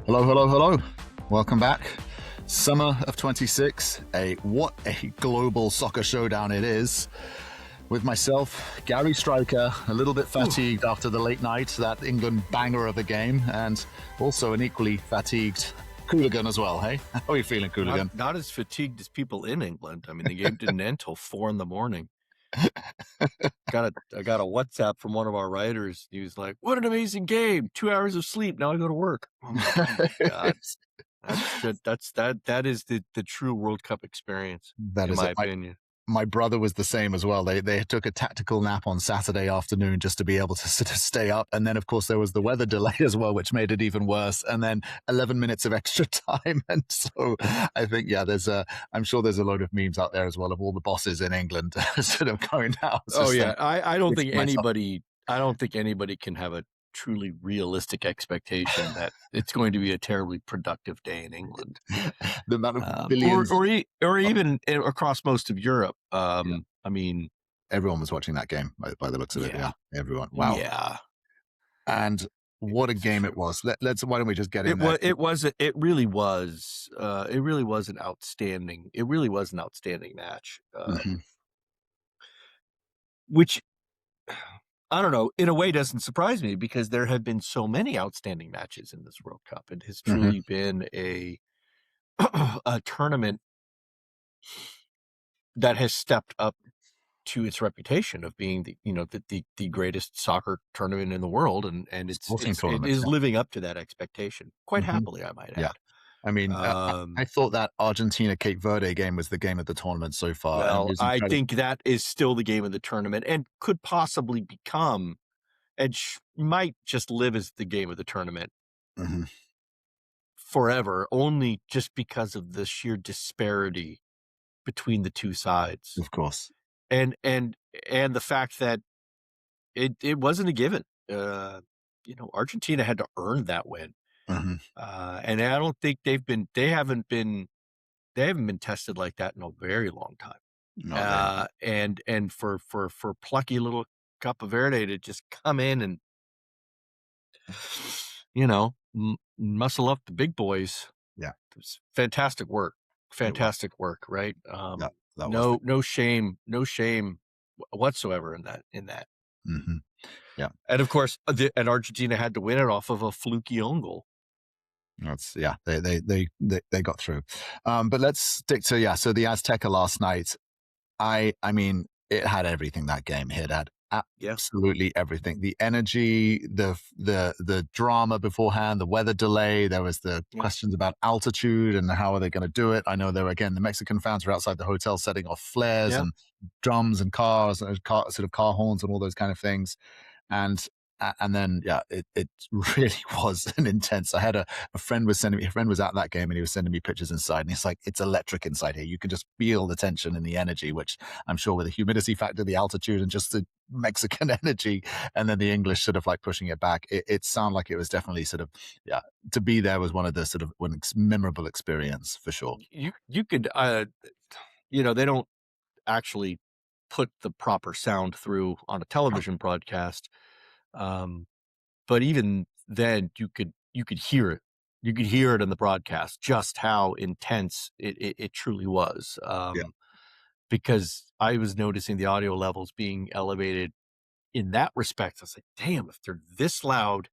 Hello, hello, hello. Welcome back. Summer of 26. What a global soccer showdown it is. With myself, Gary Striker, a little bit fatigued after the late night, that England banger of a game, and also an equally fatigued Qooligan as well, hey? How are you feeling, Qooligan? Not as fatigued as people in England. I mean, the game didn't end till 4 a.m. I got a WhatsApp from one of our writers. He was like, "What an amazing game! 2 hours of sleep. Now I go to work." I'm like, oh my God. That is the true World Cup experience, That in is my it. opinion. My brother was the same as well. They took a tactical nap on Saturday afternoon just to be able to sort of stay up. And then, of course, there was the weather delay as well, which made it even worse. And then 11 minutes of extra time. And so I think, I'm sure there's a load of memes out there as well of all the bosses in England sort of going out. Oh yeah, I don't think myself. anybody can have a truly realistic expectation that it's going to be a terribly productive day in England. The amount of billions. Or even across most of Europe. Yeah. I mean, Everyone was watching that game by the looks of it. Yeah. Yeah, everyone. Wow. Yeah. And what a game it was. Why don't we just get in there? It really was an outstanding match. Mhm. Which, I don't know, in a way doesn't surprise me, because there have been so many outstanding matches in this World Cup. It has truly been a tournament that has stepped up to its reputation of being the greatest soccer tournament in the world, and it is living up to that expectation quite happily, I might add. Yeah. I mean, I thought that Argentina-Cape Verde game was the game of the tournament so far. Well, I think that is still the game of the tournament, and could possibly become, and might just live as the game of the tournament forever, only just because of the sheer disparity between the two sides. Of course. And the fact that it wasn't a given. Argentina had to earn that win. And I don't think they haven't been tested like that in a very long time. No, and for plucky little Cape Verde to just come in and muscle up the big boys. Yeah. It was fantastic work, right? No shame whatsoever in that. Yeah. And of course, and Argentina had to win it off of a fluky own goal. They got through. But let's stick to so the Azteca last night. I mean, it had everything, that game. It had absolutely everything. The energy, the drama beforehand, the weather delay. There was the questions about altitude and how are they going to do it. I know there were, again, the Mexican fans were outside the hotel setting off flares and drums and cars, sort of car horns and all those kind of things. And then it really was an intense. I had a friend was sending me. A friend was at that game and he was sending me pictures inside, and he's like, "It's electric inside here. You can just feel the tension and the energy." Which I'm sure, with the humidity factor, the altitude, and just the Mexican energy, and then the English sort of like pushing it back. It sounded like it was definitely sort of to be there was one of the sort of memorable experience for sure. You could they don't actually put the proper sound through on a television broadcast. But even then, you could hear it. You could hear it in the broadcast, just how intense it truly was. Because I was noticing the audio levels being elevated in that respect. I was like, damn, if they're this loud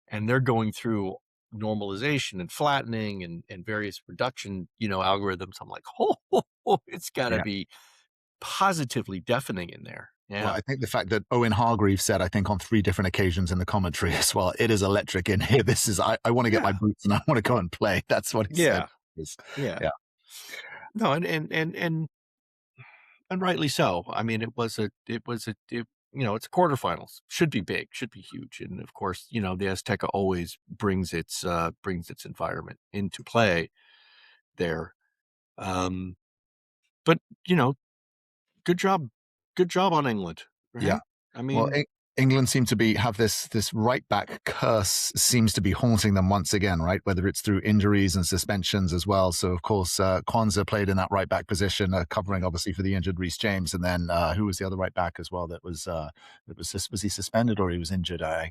and they're going through normalization and flattening and various reduction, algorithms, I'm like, it's got to be positively deafening in there. Yeah. Well, I think the fact that Owen Hargreaves said, I think on 3 different occasions in the commentary as well, it is electric in here. This is, I want to get my boots and I want to go and play. That's what he said. Yeah. No, and rightly so. I mean, it's a quarterfinals. Should be big, should be huge. And of course, the Azteca always brings its environment into play there. But good job on England. Right? Yeah. I mean, England seem to have this right back curse seems to be haunting them once again, right? Whether it's through injuries and suspensions as well. So of course, Kwanzaa played in that right back position, covering obviously for the injured Reece James, and then who was the other right back as well? Was he suspended or he was injured? I'm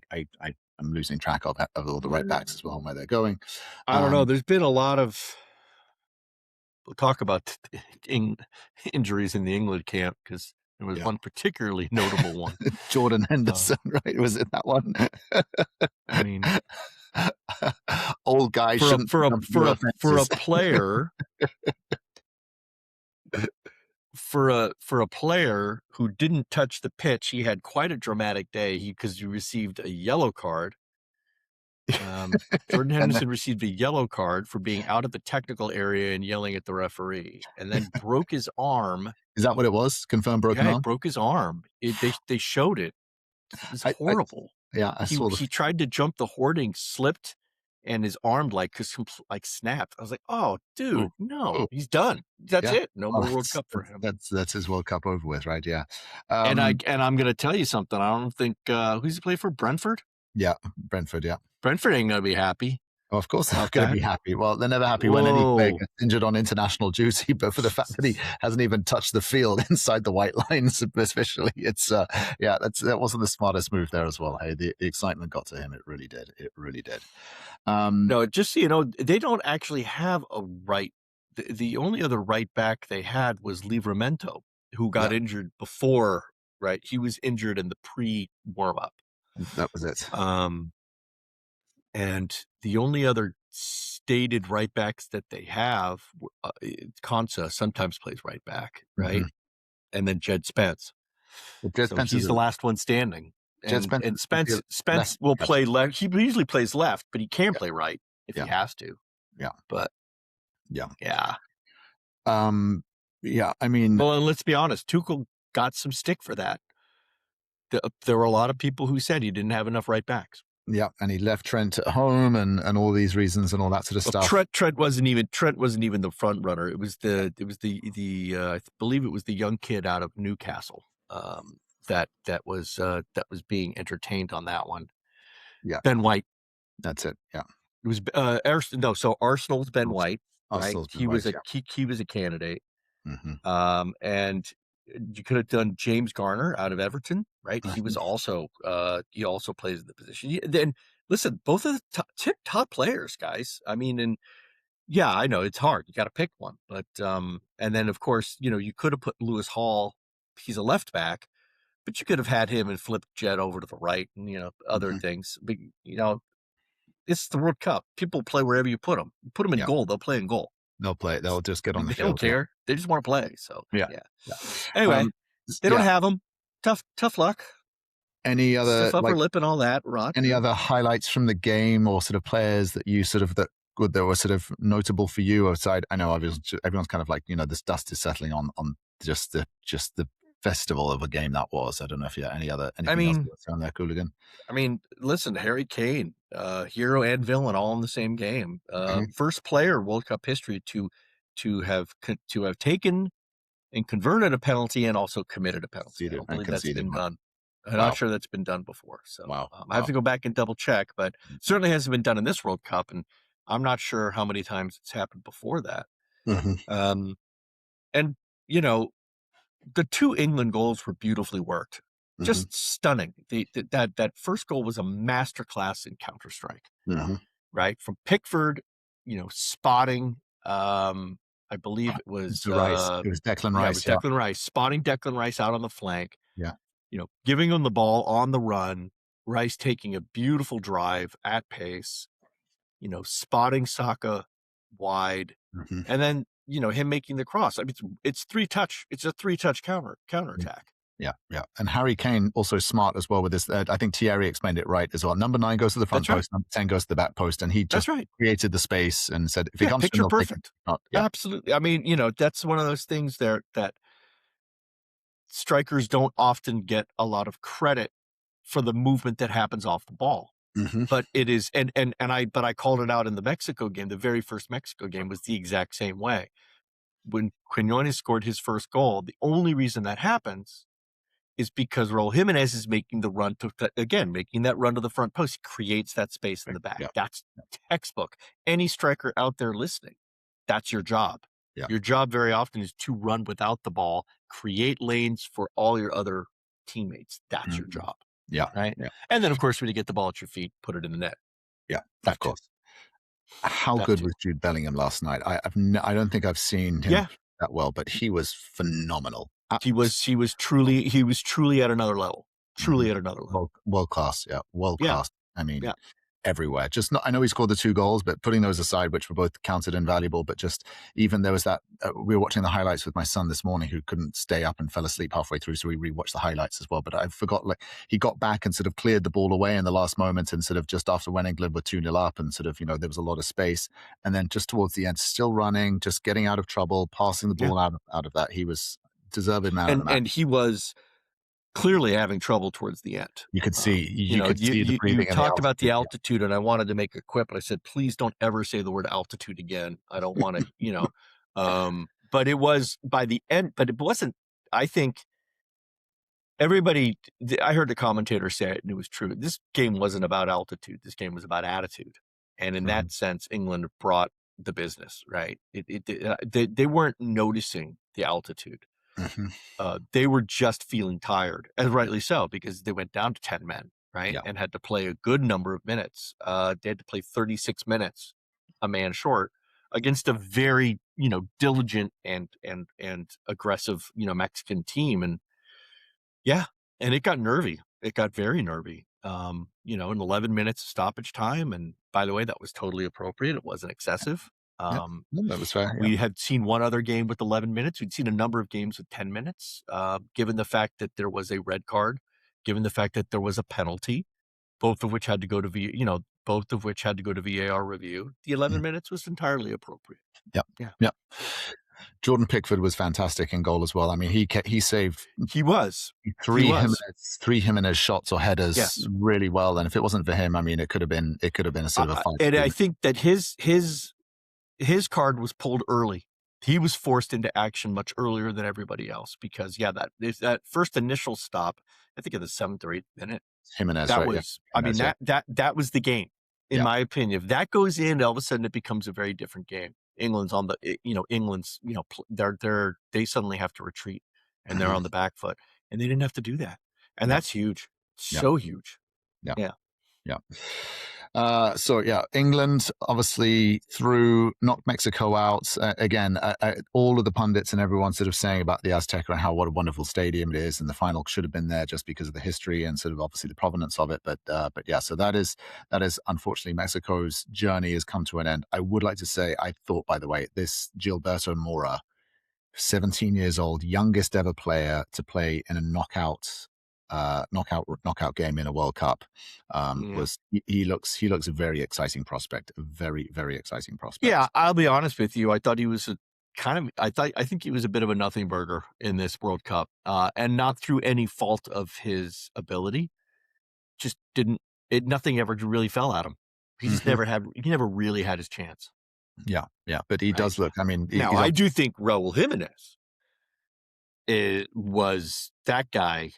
losing track of all the right backs as well and where they're going. I don't know. There's been a lot of talk about injuries in the England camp because there was one particularly notable one. Jordan Henderson, right? Was it that one? I mean, old guy for a player for a player who didn't touch the pitch. He had quite a dramatic day because he received a yellow card. Jordan Henderson received a yellow card for being out of the technical area and yelling at the referee, and then broke his arm. Is that what it was? Confirmed broken arm? He broke his arm. They showed it. It was horrible. I saw he tried to jump the hoarding, slipped, and his arm snapped. I was like, "Oh, dude, no, he's done. That's it. No more World Cup for him." That's his World Cup over with, right? Yeah. And I'm going to tell you something. I don't think who's he play for? Brentford. Yeah, Brentford. Yeah. Brentford ain't going to be happy. Well, of course they're not going to be happy. Well, they're never happy when any player gets injured on international duty, but for the fact that he hasn't even touched the field inside the white lines officially, it's that wasn't the smartest move there as well. Hey, the excitement got to him. It really did. It really did. No, just so you know, they don't actually have a right. The only other right back they had was Livramento, who got injured before. Right, he was injured in the pre-warm up. That was it. And the only other stated right backs that they have, Konsa sometimes plays right back, right? Mm-hmm. And then Jed Spence. He's the last one standing. And Spence will play left. He usually plays left, but he can play right if he has to. Yeah. But yeah. I mean, well, and let's be honest, Tuchel got some stick for that. There were a lot of people who said he didn't have enough right backs. Yeah, and he left Trent at home, and all these reasons and all that sort of stuff. Trent wasn't even the front runner. It was the I believe it was the young kid out of Newcastle that was being entertained on that one. Yeah, Ben White. That's it. Yeah, it was So Arsenal's Ben White. Right, he was a candidate. Mm-hmm. And you could have done James Garner out of Everton, right? He was also he also plays in the position. Then listen, both of the top players, guys. I mean, and I know it's hard. You got to pick one, but and then of course, you could have put Lewis Hall. He's a left back, but you could have had him and flipped Jed over to the right, and other things. But it's the World Cup. People play wherever you put them. Put them in goal, they'll play in goal. They'll play. They'll just get on the field. They don't care. They just want to play. So yeah. Anyway, they don't have them. Tough luck. Any other stiff upper lip and all that? Rock. Any other highlights from the game or sort of players that you that were sort of notable for you outside? I know everyone's kind of like this dust is settling on just the festival of a game that was. I don't know if you had anything else on there, Qooligan. I mean, listen, Harry Kane, hero and villain all in the same game. First player World Cup history to have taken and converted a penalty and also committed a penalty. I don't believe that's been done. I'm not sure that's been done before. So I have to go back and double check, but certainly hasn't been done in this World Cup, and I'm not sure how many times it's happened before that. Mm-hmm. And the two England goals were beautifully worked. Just stunning. That first goal was a masterclass in Counter-Strike, right? From Pickford, spotting. I believe it was Rice. It was Declan Rice. It was Declan Rice, spotting Declan Rice out on the flank. Yeah. Giving him the ball on the run. Rice taking a beautiful drive at pace. Spotting Saka wide, and then him making the cross. I mean, it's three touch. It's a 3-touch counter attack. Yeah. And Harry Kane also smart as well with this. I think Thierry explained it right as well. Number 9 goes to the front post, number 10 goes to the back post, and he just created the space and said, "If he comes picture perfect." Absolutely. I mean, that's one of those things there that strikers don't often get a lot of credit for the movement that happens off the ball. But it is, but I called it out in the Mexico game. The very first Mexico game was the exact same way. When Quinones scored his first goal, the only reason that happens is because Raul Jimenez is making the run making that run to the front post. He creates that space in the back. That's textbook. Any striker out there listening, that's your job. Your job very often is to run without the ball, create lanes for all your other teammates. That's your job. Right. And then, of course, when you get the ball at your feet, put it in the net. Of course. How good was Jude Bellingham last night? I don't think I've seen him that well, but he was phenomenal. He was truly at another level. Truly at another level. World class. World class. I mean, everywhere. Just not. I know he scored the 2 goals, but putting those aside, which were both counted and valuable, but just even there was that. We were watching the highlights with my son this morning, who couldn't stay up and fell asleep halfway through, so we rewatched the highlights as well. But I forgot, like, he got back and sort of cleared the ball away in the last moment, and sort of just after when England were 2-0 up, and sort of, you know, there was a lot of space, and then just towards the end, still running, just getting out of trouble, passing the ball out of that. He was deserved man of the match. And he was clearly having trouble towards the end. You could see, you could see the breathing. You talked about the altitude, and I wanted to make a quip, but I said, please don't ever say the word altitude again. I don't want to, but it was by the end, but it wasn't, I think everybody, I heard the commentator say it, and it was true. This game wasn't about altitude. This game was about attitude. And in that sense, England brought the business, right? They weren't noticing the altitude. They were just feeling tired, and rightly so, because they went down to 10 men, right? And had to play a good number of minutes. They had to play 36 minutes, a man short, against a very, diligent and aggressive, Mexican team. And and it got nervy. It got very nervy. In 11 minutes of stoppage time. And by the way, that was totally appropriate. It wasn't excessive. That was fair. We had seen one other game with 11 minutes. We'd seen a number of games with 10 minutes, given the fact that there was a red card, given the fact that there was a penalty, both of which had to go to VAR review. The 11 minutes was entirely appropriate. Yeah. Jordan Pickford was fantastic in goal as well. I mean, he saved. He was three Jimenez shots or headers really well. And if it wasn't for him, I mean, it could have been a sort of a fight. And I think that his card was pulled early. He was forced into action much earlier than everybody else because that first initial stop, I think in the 7th or 8th minute, Jimenez, that right, was, I mean, that was the game, in my opinion. If that goes in, all of a sudden it becomes a very different game. England's they suddenly have to retreat and they're on the back foot, and they didn't have to do that. And that's huge. So huge. England obviously knocked Mexico out. Again, all of the pundits and everyone sort of saying about the Azteca and what a wonderful stadium it is, and the final should have been there just because of the history and sort of obviously the provenance of it. But so that is unfortunately Mexico's journey has come to an end. I would like to say, I thought, by the way, this Gilberto Mora, 17 years old, youngest ever player to play in a knockout game in a World Cup, he looks a very exciting prospect, a very, very exciting prospect. Yeah, I'll be honest with you. I thought he was I think he was a bit of a nothing burger in this World Cup, and not through any fault of his ability. Just nothing ever really fell at him. He just never really had his chance. Yeah. But he does look, I mean, I do think Raul Jimenez was that guy.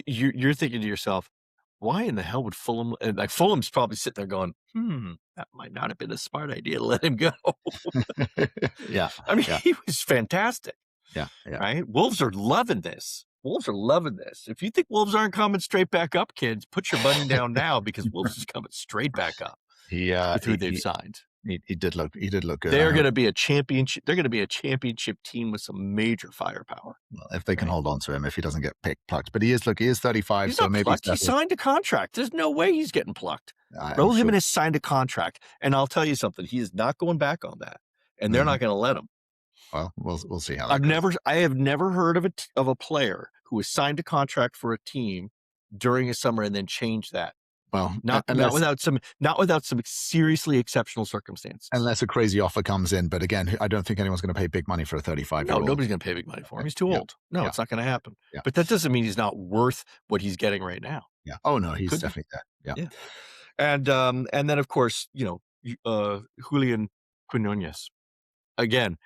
You're thinking to yourself, why in the hell would Fulham? Like Fulham's probably sitting there going, that might not have been a smart idea to let him go. I mean, he was fantastic. Right. Wolves are loving this. If you think Wolves aren't coming straight back up, kids, put your money down now because Wolves is coming straight back up. With who they've signed. He did look good. They're going to be a championship. They're going to be a championship team with some major firepower. Well, if they can hold on to him, if he doesn't get plucked, but he is 35. He's so not maybe plucked. He signed a contract. There's no way he's getting plucked. Raul Jimenez signed a contract, and I'll tell you something. He is not going back on that, and they're not going to let him. Well, we'll see how. I have never heard of a player who has signed a contract for a team during a summer and then changed that. Well, not without some seriously exceptional circumstances. Unless a crazy offer comes in, but again, I don't think anyone's going to pay big money for a 35-year-old. No, nobody's going to pay big money for him. He's too old. No, it's not going to happen. But that doesn't mean he's not worth what he's getting right now. Yeah. Oh no, he's definitely there. Yeah. And then of course, Hooligan Quinones. Again,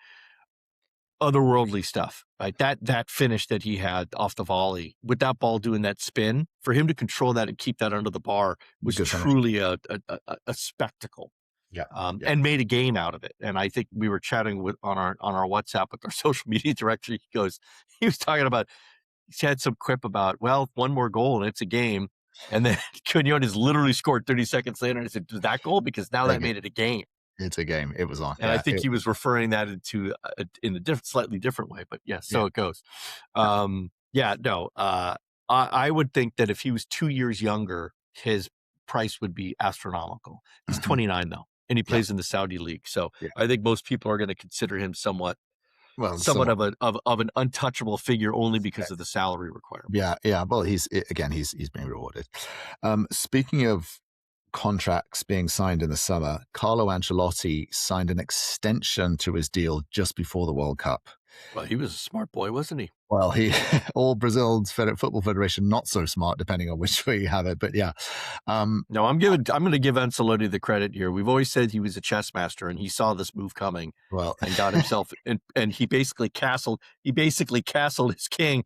otherworldly stuff, right? That finish that he had off the volley with that ball doing that spin, for him to control that and keep that under the bar was Good finish. truly a spectacle. Yeah. And made a game out of it. And I think we were chatting on our WhatsApp with our social media director. He was talking about, he had some quip about, well, one more goal and it's a game. And then Quinones literally scored 30 seconds later. And I said, that goal? Because now that made it a game. It's a game. It was on. And I think he was referring that in a slightly different way. But yes, so it goes. I would think that if he was 2 years younger, his price would be astronomical. He's 29 though, and he plays in the Saudi league. So I think most people are going to consider him somewhat of an untouchable figure only because of the salary requirement. Yeah. Well, he's being rewarded. Speaking of contracts being signed in the summer, Carlo Ancelotti signed an extension to his deal just before the World Cup. Well, he was a smart boy, wasn't he? Well, all Brazil's Football Federation not so smart, depending on which way you have it. But yeah, no, I'm going to give Ancelotti the credit here. We've always said he was a chess master, and he saw this move coming. And got himself and he basically castled his king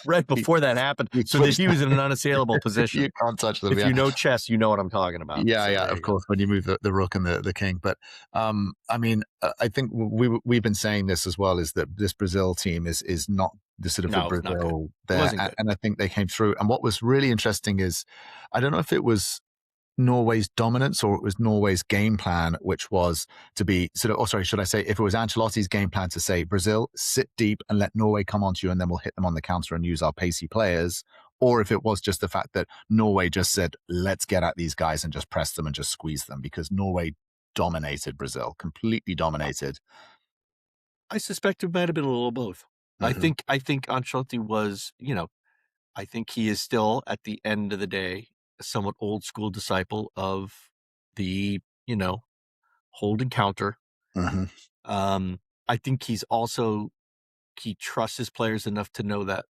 right before that happened, so that he was in an unassailable position. You can't touch them. If you know chess, you know what I'm talking about. Yeah, of course. When you move the rook and the king, but I mean, I think we've been saying this as well, is that this Brazil team is not the sort of Brazil there, and I think they came through. And what was really interesting is, I don't know if it was Norway's dominance or it was Norway's game plan, which was to be should I say, if it was Ancelotti's game plan to say, Brazil, sit deep and let Norway come onto you, and then we'll hit them on the counter and use our pacey players, or if it was just the fact that Norway just said, let's get at these guys and just press them and just squeeze them, because Norway dominated Brazil, completely dominated. I suspect it might have been a little of both. I think Ancelotti was, I think he is still, at the end of the day, a somewhat old school disciple of the, hold and counter. I think he trusts his players enough to know that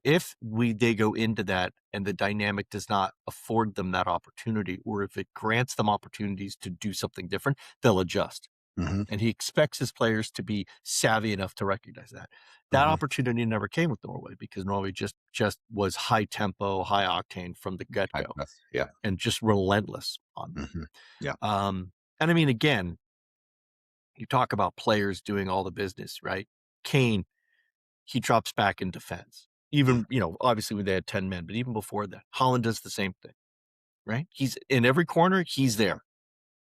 if they go into that and the dynamic does not afford them that opportunity, or if it grants them opportunities to do something different, they'll adjust. And he expects his players to be savvy enough to recognize that. That opportunity never came with Norway, because Norway just was high tempo, high octane from the get-go. And just relentless on them. And I mean, again, you talk about players doing all the business, right? Kane, he drops back in defense. Even, obviously when they had 10 men, but even before that, Haaland does the same thing, right? He's in every corner, he's there.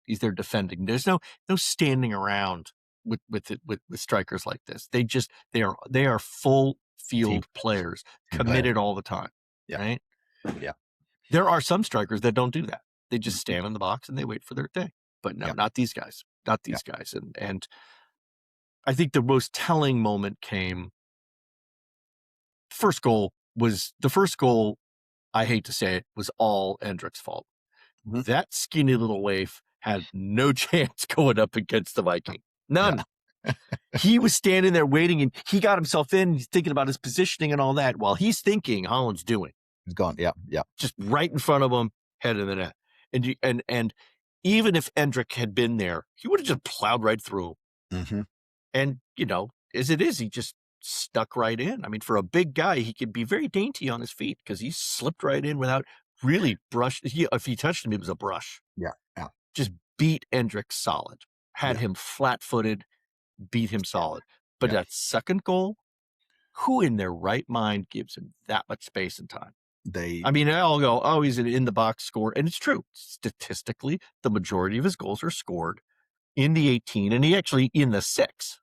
He's there defending. There's no standing around with strikers like this. They are full field players, committed all the time. Right? Yeah. There are some strikers that don't do that. They just stand in the box and they wait for their day. But no, not these guys. Not these guys. And I think the most telling moment came. The first goal, I hate to say it, was all Endrick's fault. That skinny little waif had no chance going up against the Viking. None. He was standing there waiting, and he got himself in. He's thinking about his positioning and all that, while he's thinking Haaland's doing. He's gone. Yeah. Just right in front of him, head in the net. And even if Endrick had been there, he would have just plowed right through him. And, as it is, he just stuck right in. I mean, for a big guy, he could be very dainty on his feet, because he slipped right in without really if he touched him, it was a brush. Yeah. Just beat Endrick solid. Had him flat-footed, beat him solid. But that second goal, who in their right mind gives him that much space and time? I'll go, oh, he's in the box score. And it's true. Statistically, the majority of his goals are scored in the 18, and he actually in the 6.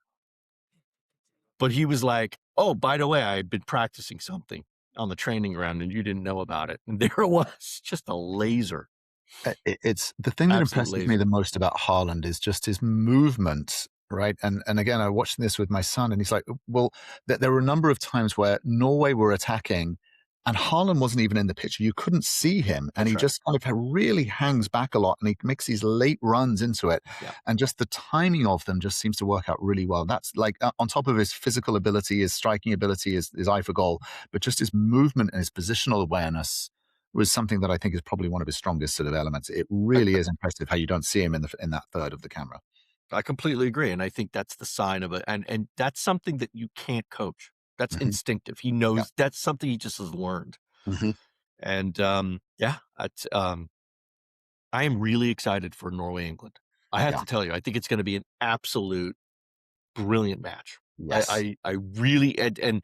But he was like, oh, by the way, I had been practicing something on the training ground and you didn't know about it. And there it was, just a laser. It's the thing that impresses me the most about Haaland is just his movement, right? And again, I watched this with my son, and he's like, well, there were a number of times where Norway were attacking and Haaland wasn't even in the picture. You couldn't see him. And he just kind of really hangs back a lot, and he makes these late runs into it. And just the timing of them just seems to work out really well. That's like on top of his physical ability, his striking ability, his eye for goal, but just his movement and his positional awareness was something that I think is probably one of his strongest sort of elements. It really is impressive how you don't see him in that third of the camera. I completely agree, and I think that's the sign of it, and that's something that you can't coach. That's instinctive. He knows that's something he just has learned. And yeah, it's, I am really excited for Norway England. I have to tell you, I think it's going to be an absolute brilliant match. Yes. I really and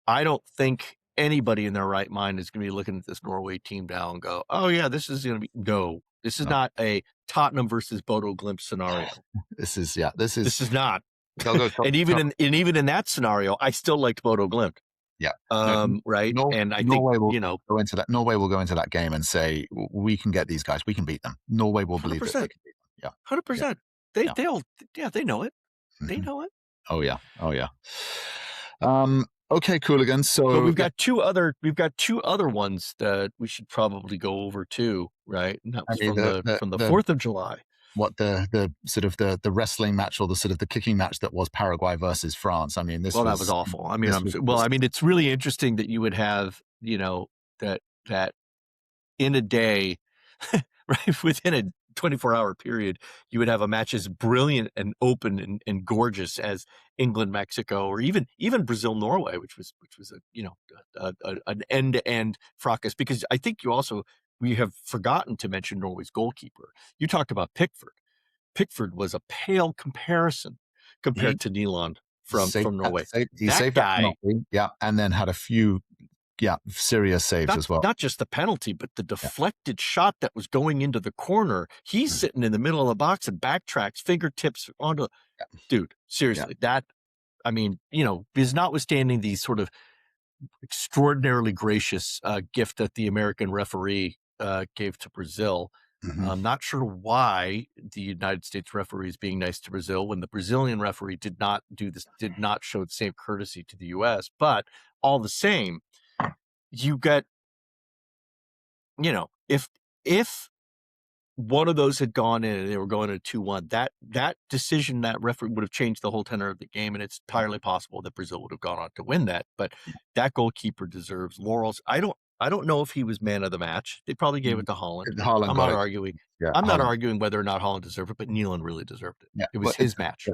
I don't think anybody in their right mind is going to be looking at this Norway team now and go, "Oh yeah, this is going to be." No, this is not a Tottenham versus Bodo Glimt scenario. This is This is not. They'll go And even in that scenario, I still liked Bodo Glimt. Yeah. Right. And I Norway think, will you know, go into that. Norway will go into that game and say, "We can get these guys. We can beat them." Norway will believe that they 100%, can beat them. 100%. They'll, yeah, they know it. They know it. Oh yeah. Oh yeah. Okay, Qooligan. But So we've got two other ones that we should probably go over too, right? And that was from the 4th of July. What the sort of the wrestling match, or the sort of the kicking match that was Paraguay versus France. I mean, that was awful. I mean, I mean, it's really interesting that you would have, you know, that in a day, right, within a 24-hour period, you would have a match as brilliant and open and gorgeous as England-Mexico, or even Brazil-Norway, which was a, you know, an end-to-end fracas. Because I think we have forgotten to mention Norway's goalkeeper. You talked about Pickford. Pickford was a pale comparison compared to Nyland from Norway. He saved that penalty, and then had a few serious saves as well. Not just the penalty, but the deflected shot that was going into the corner. He's sitting in the middle of the box and backtracks, fingertips onto. Dude, seriously, that, I mean, you know, is notwithstanding the sort of extraordinarily gracious gift that the American referee gave to Brazil. I'm not sure why the United States referee is being nice to Brazil when the Brazilian referee did not show the same courtesy to the U.S. But all the same, you get, you know, if one of those had gone in and they were going to 2-1, that decision, that referee would have changed the whole tenor of the game, and it's entirely possible that Brazil would have gone on to win that. But that goalkeeper deserves laurels. I don't know if he was man of the match. They probably gave it to Haaland. I'm not arguing. I'm not arguing whether or not Haaland deserved it, but Nyland really deserved it. It was his match.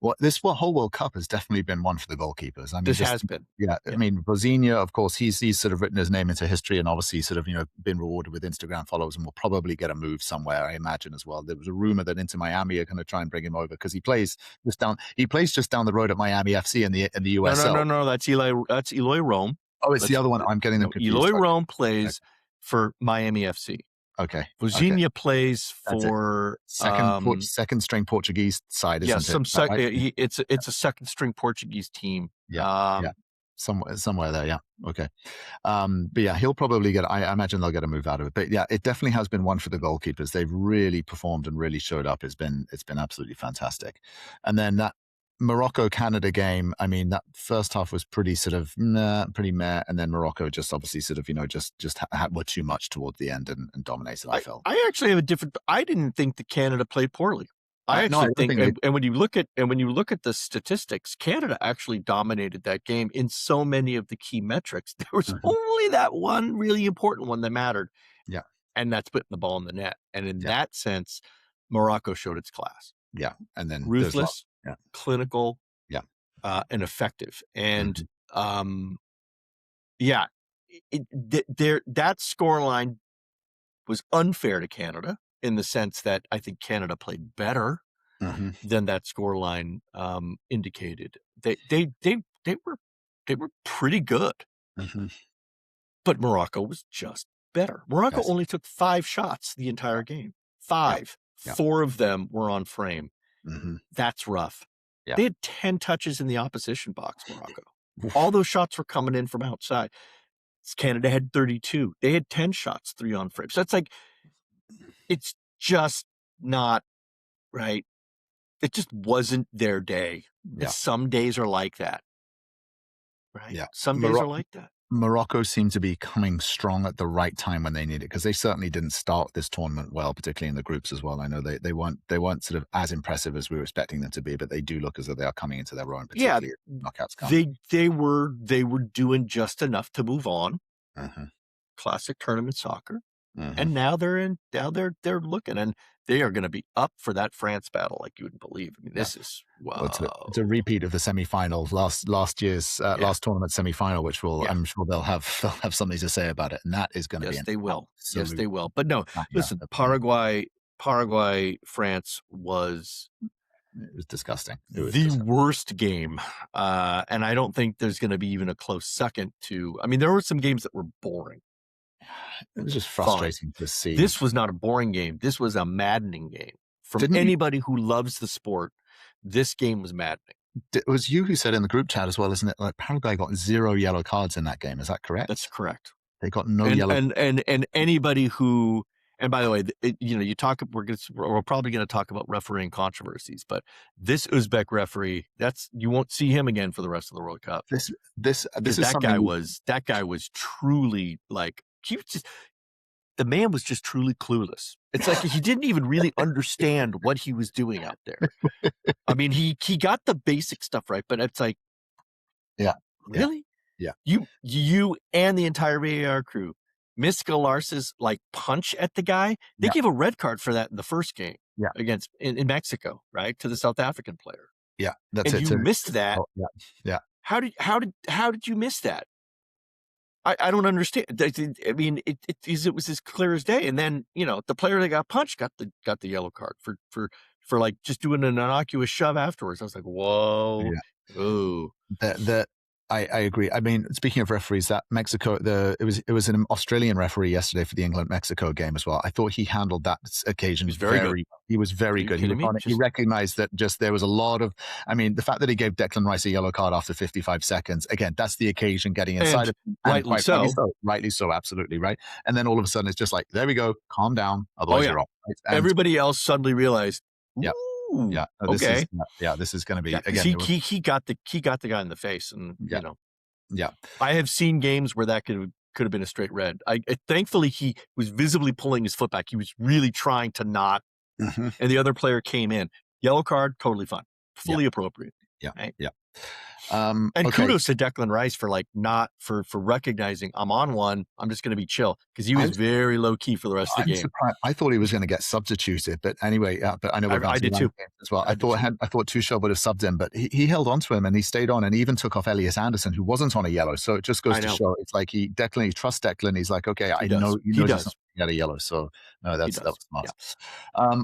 Well, this whole World Cup has definitely been one for the goalkeepers. I mean, this has been. I mean, Bozinha, of course, he's sort of written his name into history, and obviously sort of, you know, been rewarded with Instagram followers, and will probably get a move somewhere, I imagine, as well. There was a rumor that Inter Miami are going to try and bring him over because he plays just down the road at Miami FC in the USL. No, that's Eloy Rome. Oh, it's the other one. I'm getting them confused. Eloy Rome plays for Miami FC. Okay. Bozinha plays for second string Portuguese side, isn't it? It's a second string Portuguese team. Somewhere there. Yeah. Okay. But yeah, he'll probably get. I imagine they'll get a move out of it. But yeah, it definitely has been one for the goalkeepers. They've really performed and really showed up. It's been absolutely fantastic. And then that Morocco-Canada game, I mean, that first half was pretty sort of pretty meh, and then Morocco just obviously sort of, you know, just were too much towards the end and dominated. I felt. I actually have a different. I didn't think that Canada played poorly. I think and when you look at the statistics, Canada actually dominated that game in so many of the key metrics. There was only that one really important one that mattered. Yeah, and that's putting the ball in the net. And in that sense, Morocco showed its class. Yeah, and then ruthless. Clinical, and effective, and that scoreline was unfair to Canada in the sense that I think Canada played better than that scoreline indicated. They were pretty good, but Morocco was just better. Morocco only took 5 shots the entire game. 5. 4 of them were on frame. That's rough. They had 10 touches in the opposition box, Morocco. All those shots were coming in from outside. Canada had 32. They had 10 shots, 3 on frame. So it's like, it's just not right. It just wasn't their day. Some days are like that. Right? Yeah. Some days are like that. Morocco seemed to be coming strong at the right time when they needed it, because they certainly didn't start this tournament well, particularly in the groups as well. I know they weren't sort of as impressive as we were expecting them to be, but they do look as though they are coming into their own, particularly knockouts coming. They were doing just enough to move on. Classic tournament soccer. And now they're looking, and they are going to be up for that France battle like you wouldn't believe. I mean, this is wow. Well, it's a repeat of the semi-final last year's last tournament semi-final, which will I'm sure they'll have something to say about it, and that is going to be they will. Yes, they will. But no, listen, Paraguay France was. It was disgusting. The worst game. And I don't think there's going to be even a close second to. I mean, there were some games that were boring. It was just frustrating to see. This was not a boring game. This was a maddening game. From anybody who loves the sport, this game was maddening. It was you who said in the group chat as well, isn't it? Like Paraguay got 0 yellow cards in that game. Is that correct? That's correct. They got no yellow. And anybody who. And by the way, you talk. We're probably going to talk about refereeing controversies, but this Uzbek referee, you won't see him again for the rest of the World Cup. This is that guy was truly like the man was just truly clueless. It's like he didn't even really understand what he was doing out there. I mean, he got the basic stuff right, but it's like, really, you and the entire VAR crew. Miska Lars's like punch at the guy. They gave a red card for that in the first game against in Mexico, right, to the South African player. Yeah, that's and it. You missed that. Oh, yeah. How did you miss that? I don't understand. I mean, it was as clear as day. And then the player that got punched got the yellow card for like just doing an innocuous shove afterwards. I was like, whoa, ooh. I agree. I mean, speaking of referees, that Mexico, it was an Australian referee yesterday for the England-Mexico game as well. I thought he handled that occasion very good. He was very good. He recognized that there was a lot of, I mean, the fact that he gave Declan Rice a yellow card after 55 seconds, again, that's the occasion getting inside of him. Rightly so, absolutely right. And then all of a sudden it's just like, there we go, calm down, otherwise you're off. Right? Everybody else suddenly realized, this is going to be again. He got the guy in the face, and I have seen games where that could have been a straight red. Thankfully he was visibly pulling his foot back. He was really trying to not, and the other player came in. Yellow card, totally fine, fully appropriate. And kudos to Declan Rice for for recognizing I'm on one. I'm just going to be chill because he was very low key for the rest of the game. Surprised. I thought he was going to get substituted, but anyway, but I know I did too as well. I thought Tuchel would have subbed him, but he held on to him and he stayed on and even took off Elias Anderson, who wasn't on a yellow. So it just goes to show it's like he trusts Declan. He's like, okay, I know he does. Got a yellow, so no, that was smart.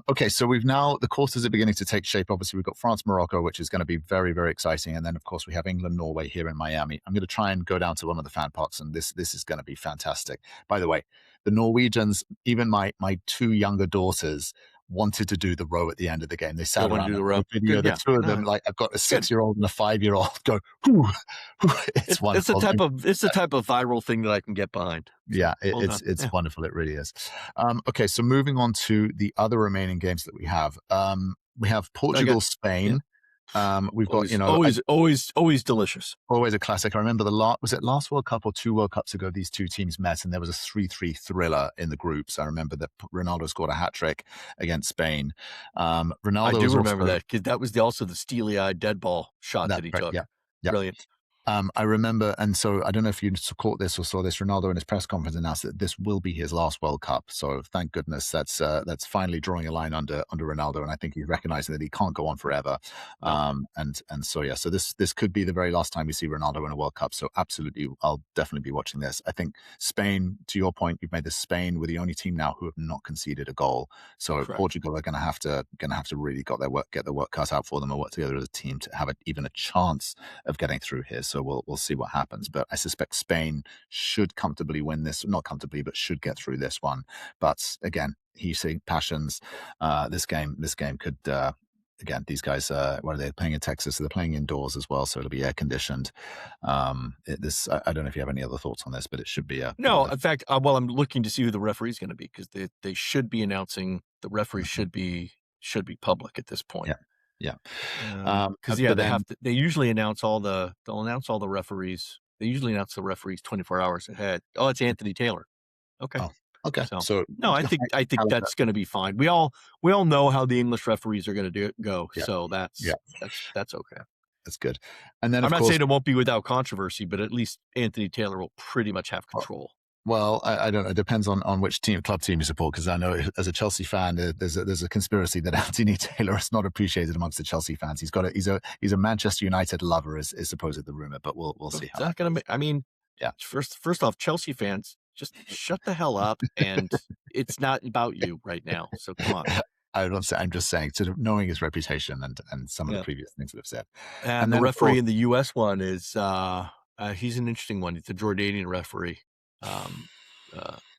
Okay, so the quarters are beginning to take shape. Obviously, we've got France-Morocco, which is going to be very, very exciting, and then of course we have England-Norway here in Miami. I'm going to try and go down to one of the fan parks, and this is going to be fantastic. By the way, the Norwegians, even my 2 younger daughters, wanted to do the row at the end of the game. They sat around the video. The 2 of them, like I've got a 6-year-old and a 5-year-old, go. It's wonderful. It's the type of viral thing that I can get behind. Yeah, it's wonderful. It really is. Okay, so moving on to the other remaining games that we have. We have Portugal, Spain. We've got always delicious, always a classic. I remember was it last World Cup or 2 World Cups ago? These 2 teams met, and there was a 3-3 thriller in the groups. I remember that Ronaldo scored a hat trick against Spain. Ronaldo, I do remember that because that was also the steely-eyed dead ball shot that he took. Yeah. Brilliant. I remember, and so I don't know if you caught this or saw this. Ronaldo in his press conference announced that this will be his last World Cup. So thank goodness that's finally drawing a line under Ronaldo, and I think he's recognizing that he can't go on forever. And so so this could be the very last time we see Ronaldo in a World Cup. So absolutely, I'll definitely be watching this. I think Spain, to your point, you've made this Spain. We're the only team now who have not conceded a goal. So correct. Portugal are going to have to really get their work cut out for them, or work together as a team to have even a chance of getting through here. So we'll see what happens, but I suspect Spain should comfortably win this. Not comfortably, but should get through this one. But again, heating passions. This game could. Again, these guys, what are they playing in Texas? So they're playing indoors as well, so it'll be air conditioned. I don't know if you have any other thoughts on this, but it should be no. In fact, I'm looking to see who the referee is going to be because they should be announcing the referee should be public at this point. Yeah. Because they usually announce they'll announce all the referees. They usually announce the referees 24 hours ahead. Oh, it's Anthony Taylor. Okay. Oh, okay. So no, I think that's going to be fine. We all know how the English referees are going to go. Yeah. So that's okay. That's good. And then I'm not saying it won't be without controversy, but at least Anthony Taylor will pretty much have control. Well, I don't know. It depends on which club team you support. Because I know as a Chelsea fan, there's a conspiracy that Anthony Taylor is not appreciated amongst the Chelsea fans. He's a Manchester United lover, is supposed the rumor. But we'll see It's how not that going goes. to. I mean, Yeah. first off, Chelsea fans, just shut the hell up, and it's not about you right now. So come on. I'm just saying, sort of knowing his reputation and some of the previous things that have said. And the then, of referee course, in the U.S. one is he's an interesting one. He's a Jordanian referee,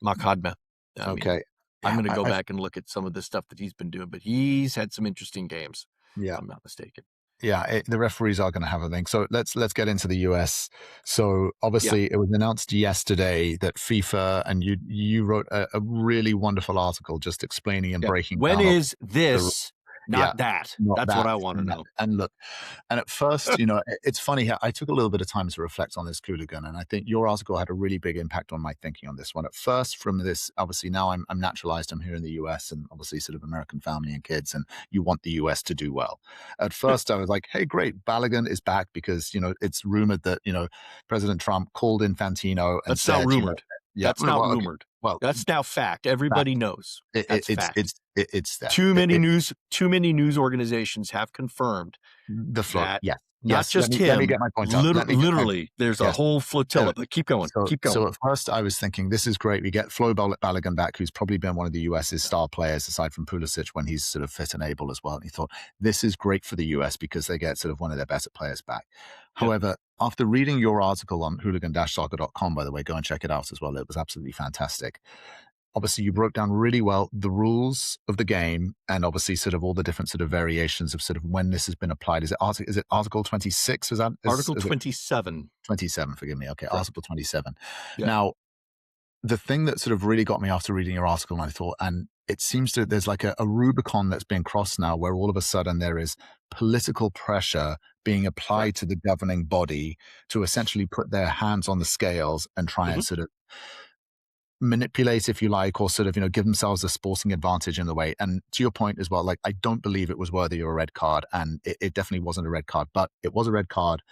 Makhadma. I mean, okay. I'm Yeah, going to go back and look at some of the stuff that he's been doing, but he's had some interesting games. yeah. If I'm not mistaken. Yeah, the referees are going to have a thing. So let's get into the US. So obviously, it was announced yesterday that FIFA, and you wrote a really wonderful article just explaining and breaking When down. is this, not that? Not That's that, what I want to know. And look, and at first, it's funny how I took a little bit of time to reflect on this Qooligan, and I think your article had a really big impact on my thinking on this one. At first, from this, obviously now I'm naturalized, I'm here in the US, and obviously sort of American family and kids, and you want the US to do well. At first, I was like, hey, great, Balogun is back because it's rumored that President Trump called Infantino and That's said, not rumored. That's not well, okay, rumored. well, That's now fact. Everybody knows. That's fact. it's that Too many news organizations have confirmed the float. that Yes. not just let me him. get my point out. Literally, there's a Yes. whole flotilla. But keep going. So, Keep going. so at first I was thinking, this is great. We get Flo Balogun back, who's probably been one of the US's star players, aside from Pulisic, when he's sort of fit and able as well. And he thought, this is great for the US because they get sort of one of their better players back. However, after reading your article on hooligan-soccer.com, by the way, go and check it out as well. It was absolutely fantastic. Obviously, you broke down really well the rules of the game and obviously sort of all the different sort of variations of sort of when this has been applied. Is it Article 26? Article 27. 27, forgive me. Okay, correct. Article 27. Yeah. Now, the thing that sort of really got me after reading your article, and I thought, and it seems there's like a Rubicon that's been crossed now where all of a sudden there is political pressure being applied to the governing body to essentially put their hands on the scales and try and sort of manipulate, if you like, or sort of, give themselves a sporting advantage in the way. And to your point as well, like, I don't believe it was worthy of a red card, and it definitely wasn't a red card, but it was a red card.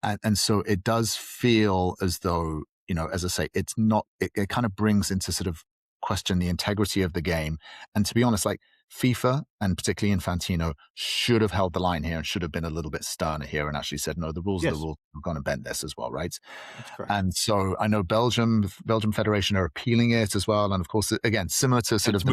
And so it does feel as though, as I say, it's not, it kind of brings into sort of question the integrity of the game. And to be honest, like, FIFA and particularly Infantino should have held the line here and should have been a little bit sterner here and actually said, no, the rules are the rules. We're going to bend this as well, right? That's correct. And so I know Belgium Federation are appealing it as well. And of course, again, similar to sort of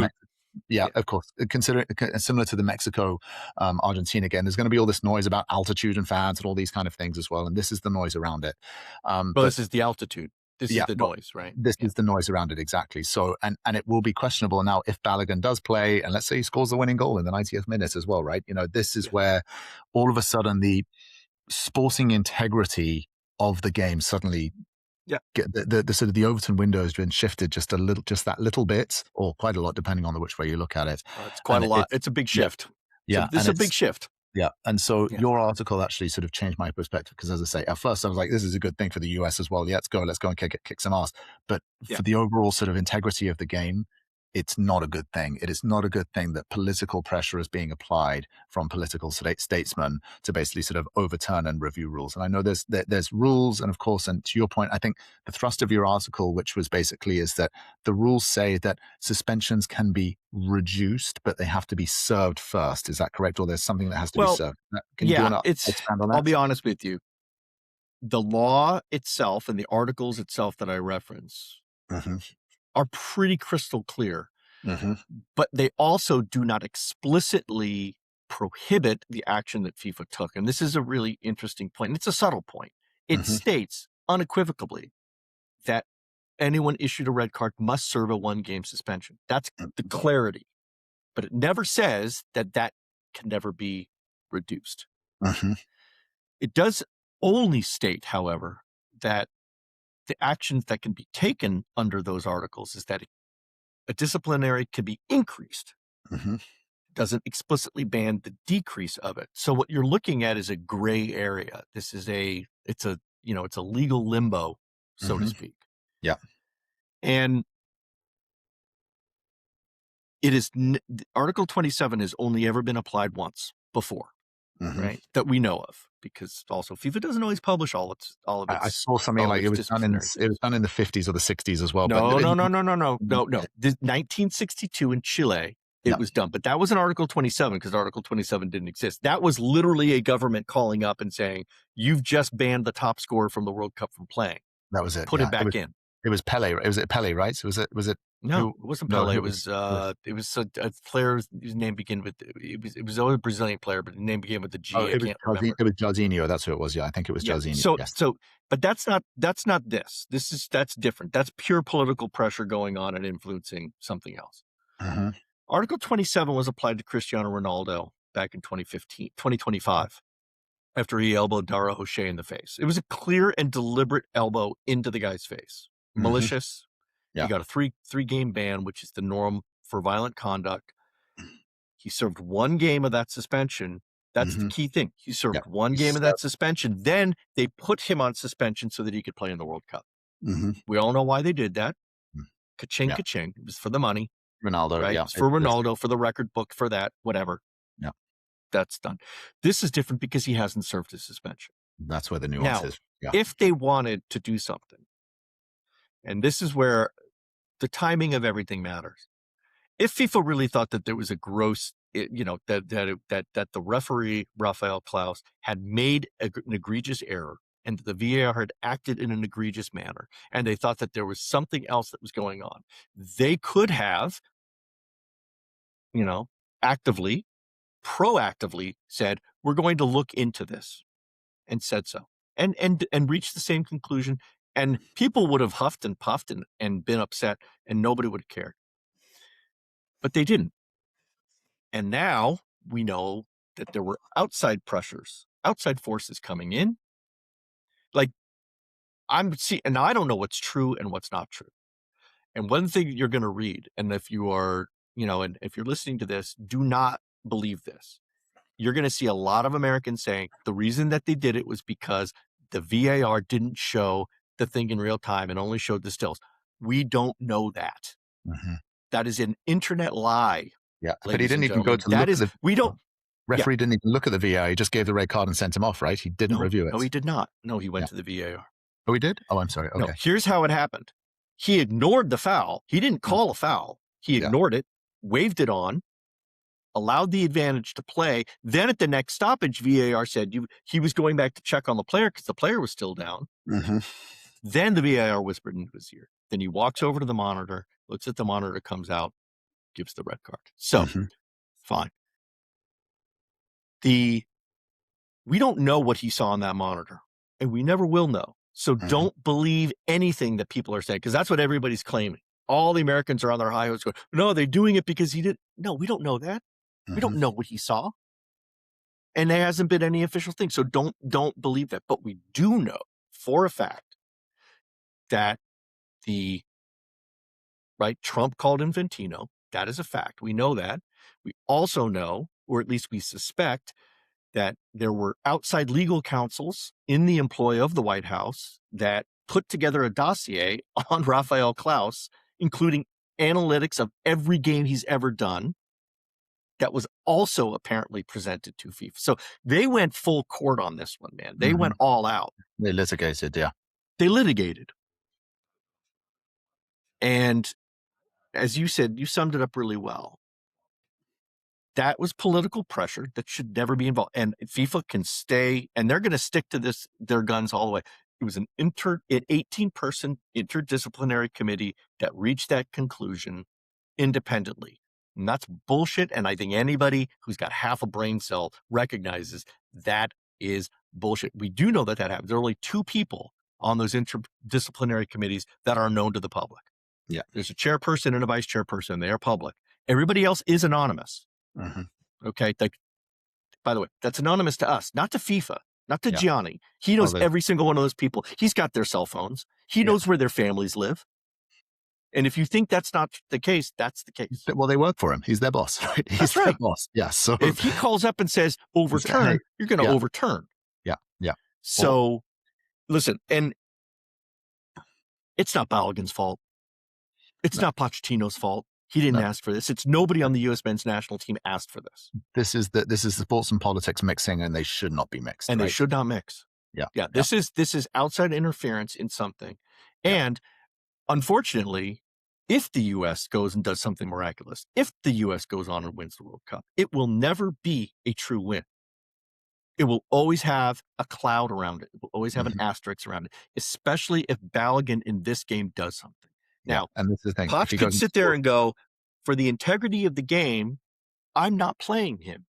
of course, consider similar to the Mexico, Argentina game. There's going to be all this noise about altitude and fans and all these kind of things as well. And this is the noise around it. But this is the altitude. This is the noise, right? This is the noise around it, exactly. So, and it will be questionable now if Balogun does play, and let's say he scores the winning goal in the 90th minute as well, right? This is where all of a sudden the sporting integrity of the game suddenly, the sort of the Overton window has been shifted just that little bit, or quite a lot, depending on which way you look at it. It's quite a lot. It's a big shift. Yeah, it's a big shift. Yeah. And so your article actually sort of changed my perspective because, as I say, at first I was like, this is a good thing for the US as well. Yeah, let's go and kick some ass. But for the overall sort of integrity of the game, it's not a good thing. It is not a good thing that political pressure is being applied from political statesmen to basically sort of overturn and review rules. And I know there's rules, and of course, and to your point, I think the thrust of your article, which was basically is that the rules say that suspensions can be reduced, but they have to be served first. Is that correct? Or there's something that has to be served? Can you expand on that? I'll be honest with you. The law itself and the articles itself that I reference are pretty crystal clear, but they also do not explicitly prohibit the action that FIFA took. And this is a really interesting point. And it's a subtle point. It states unequivocally that anyone issued a red card must serve a 1-game suspension. That's the clarity. But it never says that can never be reduced. It does only state, however, that the actions that can be taken under those articles is that a disciplinary can be increased. Doesn't explicitly ban the decrease of it. So what you're looking at is a gray area. This is it's a legal limbo, so to speak. Yeah. And it is Article 27 has only ever been applied once before. right? That we know of, because also FIFA doesn't always publish all of its. I saw something like it was done in the 50s or the 60s as well. No. This 1962 in Chile, it was done, but that was an Article 27 because Article 27 didn't exist. That was literally a government calling up and saying, "You've just banned the top scorer from the World Cup from playing." That was it. Put it back in. It was Pele. Was it Pele? Right? Was it? No, it wasn't Pele. It was a player whose name began with. It was a Brazilian player, but the name began with the G. I can't remember. It was Jorginho. That's who it was. Yeah, I think it was Jorginho. But that's not this. That's different. That's pure political pressure going on and influencing something else. Article 27 was applied to Cristiano Ronaldo back in 2025. After he elbowed Dara O'Shea in the face. It was a clear and deliberate elbow into the guy's face. Malicious. He got a three-game ban, which is the norm for violent conduct. He served 1 game of that suspension. That's the key thing. He served 1 game of that suspension. Then they put him on suspension so that he could play in the World Cup. We all know why they did that. Ka-ching, ka-ching. It was for the money. Ronaldo, right? It's for Ronaldo, for the record book, for that, whatever. Yeah. That's done. This is different because he hasn't served his suspension. That's where the nuance is. Yeah. If they wanted to do something, and this is where the timing of everything matters. If FIFA really thought that there was a gross, that the referee Rafael Klaus had made an egregious error and that the VAR had acted in an egregious manner, and they thought that there was something else that was going on, they could have, actively, proactively said, we're going to look into this, and said so, and reached the same conclusion, and people would have huffed and puffed and been upset, and nobody would have cared. But they didn't. And now we know that there were outside pressures, outside forces coming in. And I don't know what's true and what's not true. And one thing you're going to read, and if you are, and if you're listening to this, do not believe this. You're going to see a lot of Americans saying the reason that they did it was because the VAR didn't show the thing in real time and only showed the stills. We don't know that. That is an internet lie. Yeah, but he didn't even go to look at the we don't. Referee didn't even look at the VAR. He just gave the red card and sent him off, right? He didn't review it. No, he did not. No, he went to the VAR. Oh, he did? Oh, I'm sorry. Okay. No, here's how it happened. He ignored the foul. He didn't call a foul. He ignored it, waved it on, allowed the advantage to play. Then at the next stoppage, VAR said he was going back to check on the player because the player was still down. Then the VAR whispered into his ear. Then he walks over to the monitor, looks at the monitor, comes out, gives the red card. So, fine. We don't know what he saw on that monitor, and we never will know. So don't believe anything that people are saying, because that's what everybody's claiming. All the Americans are on their high horse going, no, they're doing it because he did. No, we don't know that. We don't know what he saw. And there hasn't been any official thing. So don't believe that. But we do know for a fact that Trump called Infantino. That is a fact. We know that. We also know, or at least we suspect, that there were outside legal counsels in the employ of the White House that put together a dossier on Rafael Klaus, including analytics of every game he's ever done, that was also apparently presented to FIFA. So they went full court on this one, man. They went all out. They litigated, yeah. They litigated. And as you said, you summed it up really well. That was political pressure that should never be involved. And FIFA can stay, and they're going to stick to their guns all the way. It was an 18-person interdisciplinary committee that reached that conclusion independently. And that's bullshit. And I think anybody who's got half a brain cell recognizes that is bullshit. We do know that happened. There are only 2 people on those interdisciplinary committees that are known to the public. Yeah. There's a chairperson and a vice chairperson. They are public. Everybody else is anonymous. Okay. By the way, that's anonymous to us, not to FIFA, not to Gianni. He knows every single one of those people. He's got their cell phones. He knows where their families live. And if you think that's not the case, that's the case. Well, they work for him. He's their boss, right? He's their boss. Yeah. So if he calls up and says overturn, you're going to overturn. Yeah. Yeah. So listen, and it's not Balogun's fault. It's not Pochettino's fault. He didn't ask for this. It's nobody on the U.S. men's national team asked for this. This is the sports and politics mixing, and they should not be mixed. And they should not mix. Yeah. This is outside interference in something. And unfortunately, if the U.S. goes and does something miraculous, if the U.S. goes on and wins the World Cup, it will never be a true win. It will always have a cloud around it. It will always have an asterisk around it, especially if Balogun in this game does something. Now, and this is the thing. Poch could sit there and go, for the integrity of the game, I'm not playing him.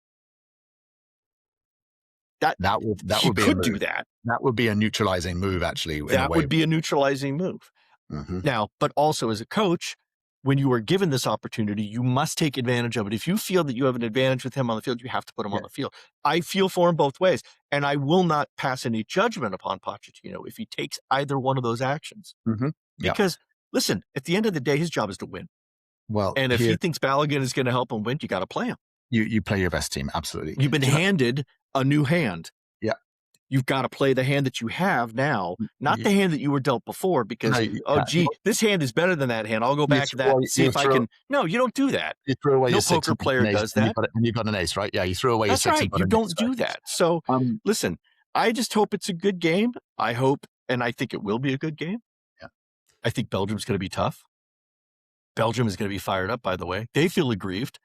That would be do that. That would be a neutralizing move, actually. That would be a neutralizing move. Now, but also as a coach, when you are given this opportunity, you must take advantage of it. If you feel that you have an advantage with him on the field, you have to put him on the field. I feel for him both ways, and I will not pass any judgment upon Pochettino if he takes either one of those actions. Because, listen, at the end of the day, his job is to win. Well, and if he thinks Balogun is going to help him win, you got to play him. You play your best team, absolutely. You've been handed a new hand. Yeah. You've got to play the hand that you have now, not the hand that you were dealt before, because, this hand is better than that hand. I'll go back to that and see if I can. No, you don't do that. You throw away no your poker player does that. And you've got an ace, right? Yeah, you throw away That's your six. Right. You don't do that. So, listen, I just hope it's a good game. I hope, and I think it will be a good game. Yeah. I think Belgium's going to be tough. Belgium is going to be fired up, by the way. They feel aggrieved,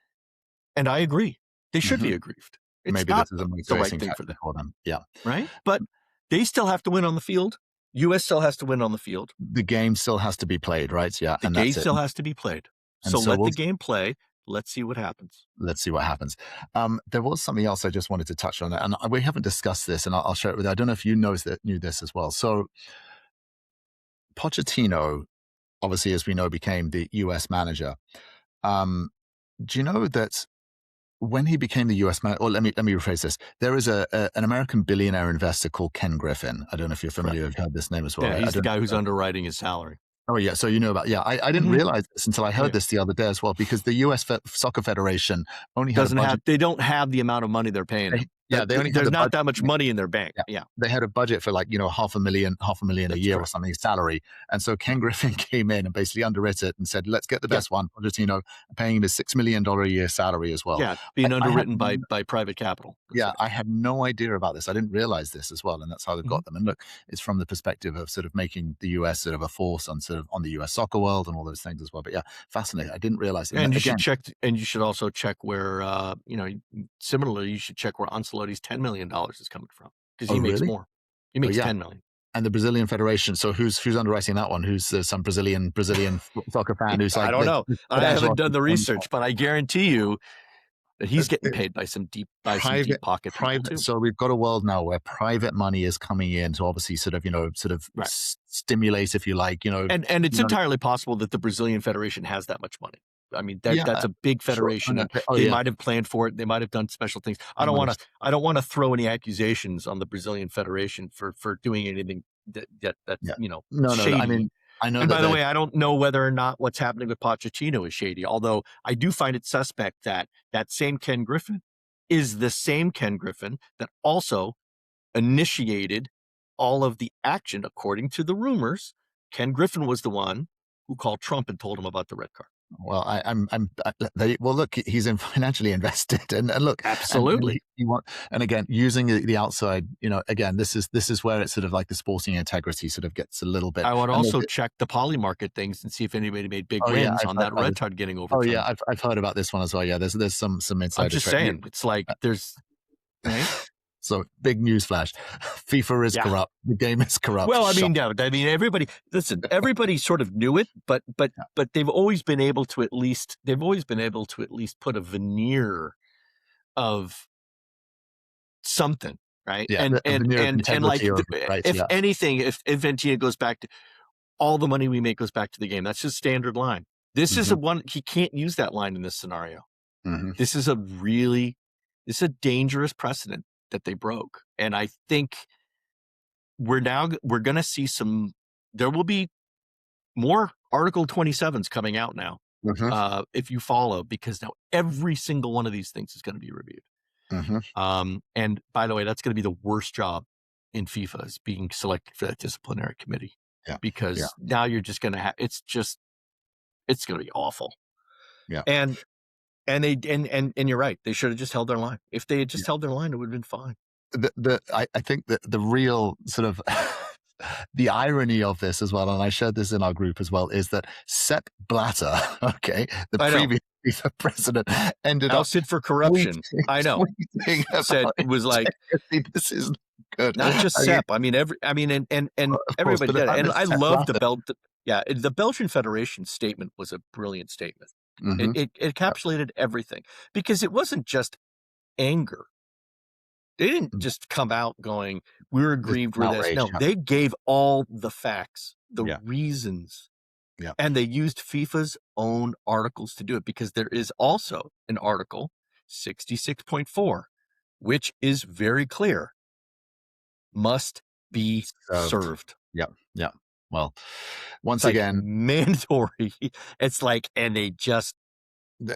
and I agree. They should be aggrieved. It's Maybe not this is the right thing for them. Yeah. Right? But they still have to win on the field. U.S. still has to win on the field. The game still has to be played, right? Yeah. The game still has to be played. So let the game play. Let's see what happens. Let's see what happens. There was something else I just wanted to touch on, and we haven't discussed this, and I'll share it with you. I don't know if you knew this as well. So Pochettino, obviously, as we know, became the U.S. manager. Do you know that when he became the U.S. manager, or let me rephrase this. There is an American billionaire investor called Ken Griffin. I don't know if you're familiar with this name as well. Yeah, right? He's the guy who's underwriting his salary. Oh, yeah. So you know about, I didn't realize this until I heard this the other day as well, because the U.S. Soccer Federation only they don't have the amount of money they're paying. There's not that much money in their bank. Yeah. They had a budget for $500,000 a year or something, salary. And so Ken Griffin came in and basically underwrote it and said, let's get the best one. Pochettino paying him a $6 million a year salary as well. Yeah, being underwritten by private capital. I had no idea about this. I didn't realize this as well. And that's how they've got them. And look, it's from the perspective of sort of making the US sort of a force on the US soccer world and all those things as well. But yeah, fascinating. I didn't realize it. And you should check, and you should also check where, similarly, you should check where Ancelotti's $10 million is coming from, because he makes more. He makes $10 million. And the Brazilian Federation. So who's underwriting that one? Who's some Brazilian soccer fan who's like, I don't know. I haven't done the research, but I guarantee you that he's getting paid by some deep pocket people too. So we've got a world now where private money is coming in to obviously stimulate, if you like, And it's entirely possible that the Brazilian Federation has that much money. I mean, that's a big federation. Sure. And they might have planned for it. They might have done special things. I don't want to throw any accusations on the Brazilian Federation for doing anything that's shady. I mean, I know. And by the way, I don't know whether or not what's happening with Pochettino is shady. Although I do find it suspect that same Ken Griffin is the same Ken Griffin that also initiated all of the action. According to the rumors, Ken Griffin was the one who called Trump and told him about the red card. Well, look, he's financially invested, and look, absolutely. And again, using the outside, again, this is where it's sort of like the sporting integrity sort of gets a little bit. I would also check the poly market things and see if anybody made big wins on that red card getting over. Oh yeah, I've heard about this one as well. Yeah, there's some insider. I'm just saying, it's like there's. Right? So big news flash: FIFA is corrupt. The game is corrupt. Well, everybody sort of knew it, but they've always been able to at least put a veneer of something, right? Yeah, and like if anything, if Ventina goes back to all the money we make goes back to the game, that's just standard line. This is he can't use that line in this scenario. This is a dangerous precedent that they broke. And I think we're going to see there will be more Article 27s coming out now, if you follow, because now every single one of these things is going to be reviewed. And by the way, that's going to be the worst job in FIFA, is being selected for that disciplinary committee, because now you're just going to it's going to be awful. Yeah. And you're right. They should have just held their line. If they had just held their line, it would have been fine. I think that the real sort of the irony of this as well, and I shared this in our group as well, is that Sepp Blatter, okay, the previous FIFA president, ended ousted for corruption. I know. Said it was like, this is good. Not just Sepp. I mean, everybody did it. And I love the Belgian Federation statement was a brilliant statement. Mm-hmm. It encapsulated everything, because it wasn't just anger. They didn't just come out going, we're aggrieved with this. No, they gave all the facts, the reasons. Yeah. And they used FIFA's own articles to do it, because there is also an article, 66.4, which is very clear. Must be served. Yeah. Yeah. Well, once again, mandatory. It's like, and they just,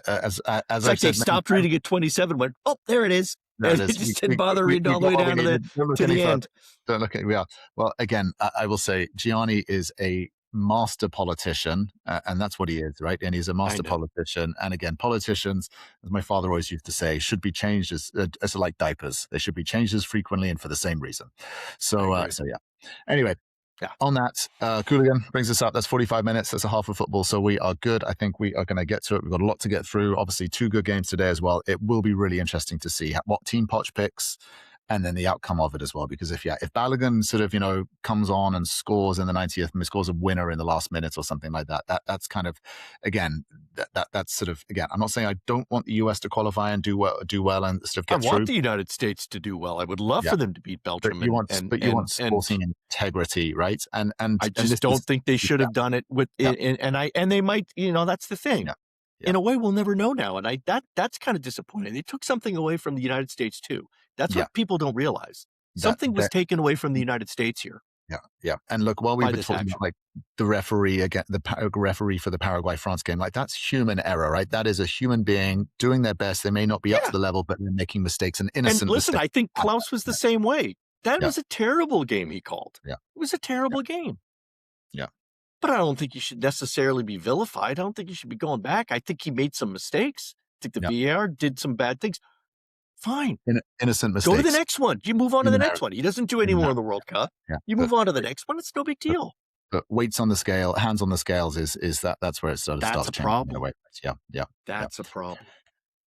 as it's like they stopped reading at 27, went, oh, there it is. And they just didn't bother reading all the way down to the end. Don't look at it. Well, again, I will say Gianni is a master politician, and that's what he is, right? And he's a master politician. And again, politicians, as my father always used to say, should be changed as like diapers. They should be changed as frequently and for the same reason. So yeah. Anyway. Yeah. On that, Qooligan brings us up. That's 45 minutes. That's a half of football. So we are good. I think we are going to get to it. We've got a lot to get through. Obviously, 2 good games today as well. It will be really interesting to see what team Poch picks and then the outcome of it as well. Because if Balogun sort of, comes on and scores in the 90th and scores a winner in the last minute or something like that, that's kind of, again, that's sort of, again, I'm not saying I don't want the US to qualify and do well and sort of get through. I want the United States to do well. I would love for them to beat Belgium. But you want sporting integrity, right? And I just don't think they should have done it with, and they might, that's the thing. Yeah. Yeah. In a way, we'll never know now. And that's kind of disappointing. They took something away from the United States too. That's what people don't realize. Something was taken away from the United States here. Yeah, yeah. And look, while we've been talking about like the referee for the Paraguay France game, like that's human error, right? That is a human being doing their best. They may not be up to the level, but they're making mistakes and innocent listen, mistakes. I think Klaus was the same way. That was a terrible game he called. Yeah. It was a terrible game. Yeah. But I don't think you should necessarily be vilified. I don't think you should be going back. I think he made some mistakes. I think the VAR did some bad things. Fine. Innocent mistakes. Go to the next one. You move on to the next one. He doesn't do any more in the World Cup. Yeah. You move on to the next one. It's no big deal. But weights on the scale, hands on the scales that's where it sort of starts changing. That's a problem. Yeah. That's a problem.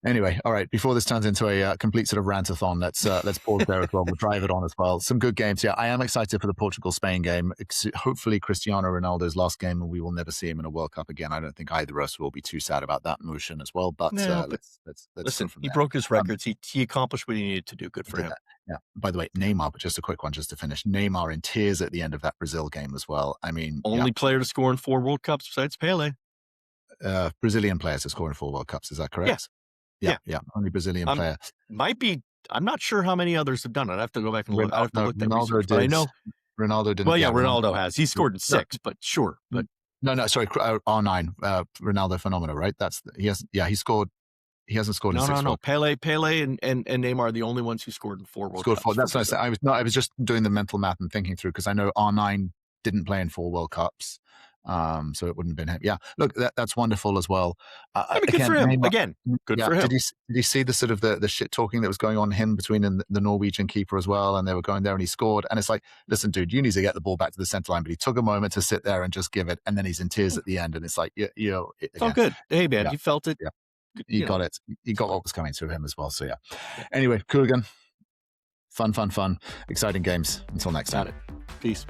Anyway, all right. Before this turns into a complete sort of rant-a-thon, let's pause there as well. We'll drive it on as well. Some good games. Yeah, I am excited for the Portugal-Spain game. Hopefully, Cristiano Ronaldo's last game, and we will never see him in a World Cup again. I don't think either of us will be too sad about that motion as well. But let's listen. He broke his records. He accomplished what he needed to do. Good for him. Yeah. By the way, Neymar. But just a quick one, just to finish. Neymar in tears at the end of that Brazil game as well. I mean, only player to score in 4 World Cups besides Pele. Brazilian players to score in 4 World Cups. Is that correct? Yes. Yeah. Only Brazilian player. Might be. I'm not sure how many others have done it. I have to go back and look. I have to look at Ronaldo research, but I know Ronaldo didn't. Well, Ronaldo has. He scored in 6, but sure. But no, sorry, R9. Ronaldo Phenomena, right? He hasn't. Yeah, he scored. He hasn't scored in 6. No. Pele, and Neymar are the only ones who scored in 4 World Cups. 4. That's what I said. I was just doing the mental math and thinking through, because I know R9 didn't play in 4 World Cups. So it wouldn't have been him. Yeah, look, that's wonderful as well. Good for him. Again, good for him. Did you see the sort of the shit talking that was going on between the Norwegian keeper as well? And they were going there and he scored. And it's like, listen, dude, you need to get the ball back to the center line. But he took a moment to sit there and just give it. And then he's in tears at the end. And it's like, it's all good. Hey, man, you felt it. Yeah. He got it. He got what was coming to him as well. So, yeah. Anyway, Qooligan. Fun. Exciting games. Until next time. Got it. Peace.